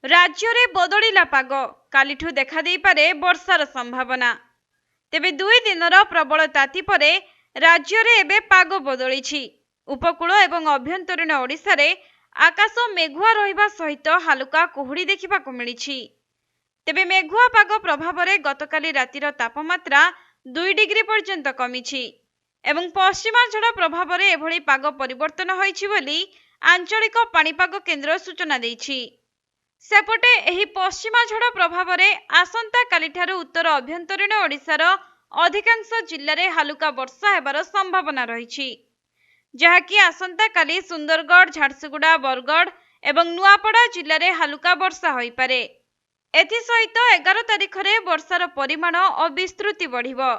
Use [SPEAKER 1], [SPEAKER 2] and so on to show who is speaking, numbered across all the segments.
[SPEAKER 1] राज्य रे बदलिला पाग कालिठू देखा देई पारे वर्षार संभावना। तेबे 2 दिनर प्रबल ताती परे राज्य रे एबे पाग बदलिछि। उपकूल एवं अभ्यंतरीण ओडिशा रे आकाश मेघुआ रहिबा सहित हालुका कुहुड़ी देखिबाकू मिलिछि। तेबे मेघुआ पाग प्रभाव रे गतकाली रातिर तापमात्रा 2 डिग्री पर्यंत कमिछि एवं पश्चिमा झड़ प्रभाव रे एभली पाग परिवर्तन होइछि बोली आंचलिक पाणीपाग केन्द्र सूचना दैछि। सेपटे एही पश्चिमा झड़ प्रभाव रे आसंता कालिठारु उत्तर अभ्यंतरीण ओडिशार अधिकांश जिल्ला रे हालुका वर्षा हेबार संभावना रहिछि, जहाँकि आसंता काली सुंदरगढ़, झारसुगुड़ा, बरगढ़ एवं नुआपड़ा जिल्ला रे हालुका वर्षा होई पारे। एथि सहित 11 तारिख रे वर्षार परिमाण और विस्तृति बढ़िबो।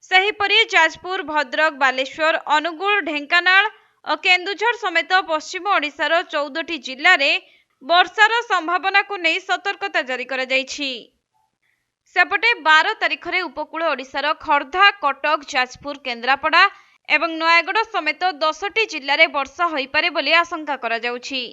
[SPEAKER 1] सेहीपरि जाजपुर, भद्रक, बालेश्वर, अनुगुल, ढेंकानाल और केन्दुझर समेत पश्चिम ओडिशार 14टी जिल्ला रे वर्षार संभावना को नहीं सतर्कता जारी करा जाइछि। सेपटे 12 तारिख रे उपकूल ओडिशार खर्धा, कटक, जाजपुर, केन्द्रापड़ा एवं नयागढ़ समेत 10टी जिल्ला रे वर्षा होई पारे बोली आशंका करा जाउछि।